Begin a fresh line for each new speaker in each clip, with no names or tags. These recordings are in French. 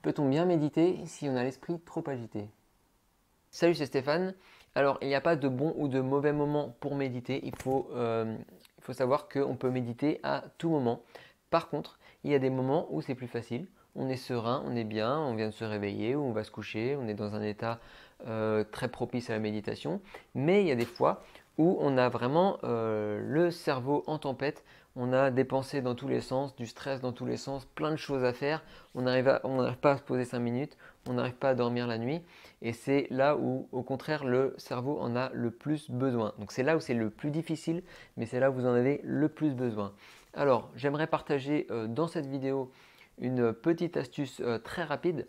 Peut-on bien méditer si on a l'esprit trop agité? Salut, c'est Stéphane. Alors, il n'y a pas de bon ou de mauvais moment pour méditer. Il faut savoir qu'on peut méditer à tout moment. Par contre, il y a des moments où c'est plus facile. On est serein, on est bien, on vient de se réveiller ou on va se coucher, on est dans un état très propice à la méditation. Mais il y a des fois où on a vraiment le cerveau en tempête. On a des pensées dans tous les sens, du stress dans tous les sens, plein de choses à faire. On n'arrive pas à se poser 5 minutes, on n'arrive pas à dormir la nuit. Et c'est là où, au contraire, le cerveau en a le plus besoin. Donc c'est là où c'est le plus difficile, mais c'est là où vous en avez le plus besoin. Alors, j'aimerais partager dans cette vidéo une petite astuce très rapide,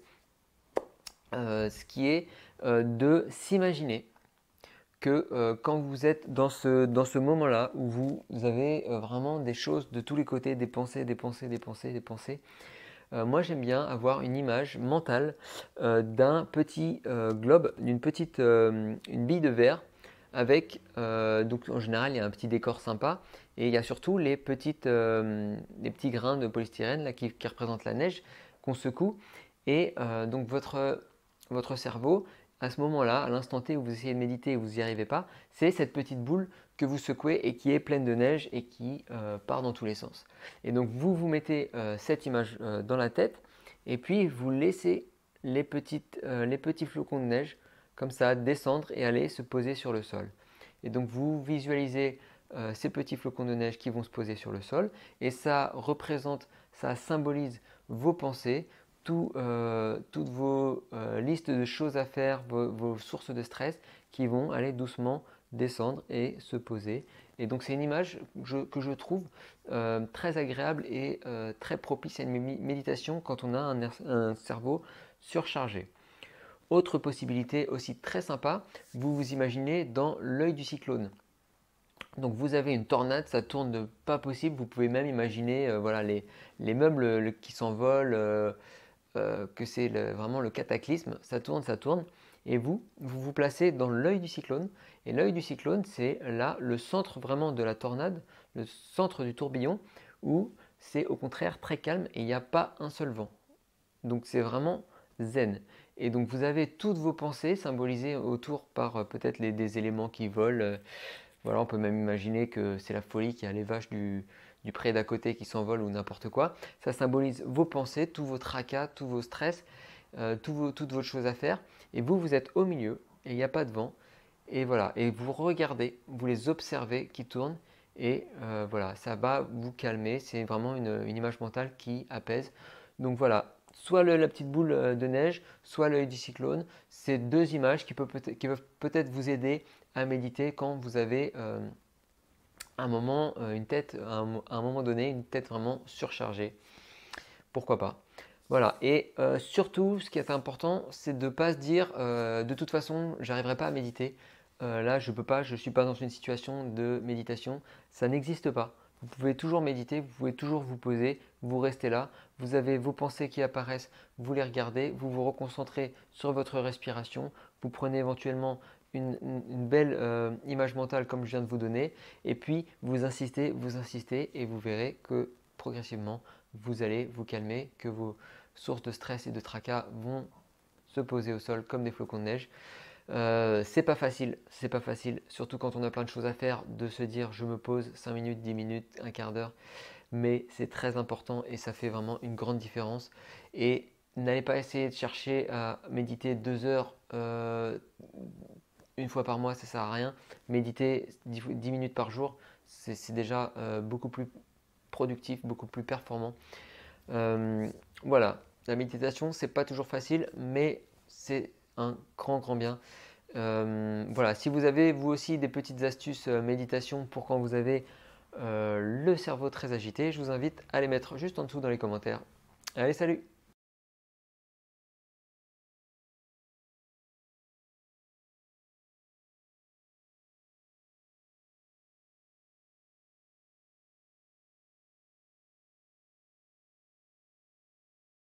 ce qui est de s'imaginer que quand vous êtes dans ce moment-là où vous avez vraiment des choses de tous les côtés, des pensées, des pensées, des pensées, des pensées, moi j'aime bien avoir une image mentale d'un petit globe, d'une petite une bille de verre avec, donc en général il y a un petit décor sympa et il y a surtout les petits grains de polystyrène là, qui représentent la neige qu'on secoue et donc votre cerveau à ce moment-là, à l'instant T où vous essayez de méditer et vous n'y arrivez pas, c'est cette petite boule que vous secouez et qui est pleine de neige et qui part dans tous les sens. Et donc vous vous mettez cette image dans la tête et puis vous laissez les petits flocons de neige comme ça descendre et aller se poser sur le sol. Et donc vous visualisez ces petits flocons de neige qui vont se poser sur le sol et ça représente, ça symbolise vos pensées, toutes vos listes de choses à faire, vos sources de stress qui vont aller doucement descendre et se poser. Et donc c'est une image que je trouve très agréable et très propice à une méditation quand on a un cerveau surchargé. Autre possibilité aussi très sympa, vous vous imaginez dans l'œil du cyclone. Donc vous avez une tornade, ça tourne de pas possible, vous pouvez même imaginer voilà, les meubles qui s'envolent, que c'est vraiment le cataclysme, ça tourne, et vous vous placez dans l'œil du cyclone, et l'œil du cyclone, c'est là le centre vraiment de la tornade, le centre du tourbillon, où c'est au contraire très calme et il n'y a pas un seul vent. Donc c'est vraiment zen. Et donc vous avez toutes vos pensées symbolisées autour par peut-être des éléments qui volent. Voilà, on peut même imaginer que c'est la folie, qu'il y a les vaches du pré d'à côté qui s'envolent ou n'importe quoi. Ça symbolise vos pensées, tous vos tracas, tous vos stress, toutes vos choses à faire. Et vous, vous êtes au milieu et il n'y a pas de vent. Et voilà, et vous regardez, vous les observez qui tournent. Et voilà, ça va vous calmer. C'est vraiment une image mentale qui apaise. Donc voilà, soit la petite boule de neige, soit l'œil du cyclone. C'est deux images qui peuvent peut-être vous aider à méditer quand vous avez un moment, une tête, à un moment donné, une tête vraiment surchargée. Pourquoi pas? Voilà, et surtout, ce qui est important, c'est de ne pas se dire de toute façon, j'arriverai pas à méditer. Là, je peux pas, je ne suis pas dans une situation de méditation. Ça n'existe pas. Vous pouvez toujours méditer, vous pouvez toujours vous poser, vous restez là. Vous avez vos pensées qui apparaissent, vous les regardez, vous vous reconcentrez sur votre respiration. Vous prenez éventuellement une belle image mentale comme je viens de vous donner. Et puis, vous insistez et vous verrez que progressivement, vous allez vous calmer, que vos sources de stress et de tracas vont se poser au sol comme des flocons de neige. C'est pas facile, surtout quand on a plein de choses à faire, de se dire je me pose 5 minutes, 10 minutes, un quart d'heure, mais c'est très important et ça fait vraiment une grande différence. Et n'allez pas essayer de chercher à méditer 2 heures une fois par mois, ça sert à rien. Méditer 10 minutes par jour, c'est déjà beaucoup plus productif, beaucoup plus performant. Voilà, la méditation, c'est pas toujours facile, mais c'est un grand bien. Voilà, si vous avez vous aussi des petites astuces méditation pour quand vous avez le cerveau très agité, je vous invite à les mettre juste en dessous dans les commentaires. Allez, salut!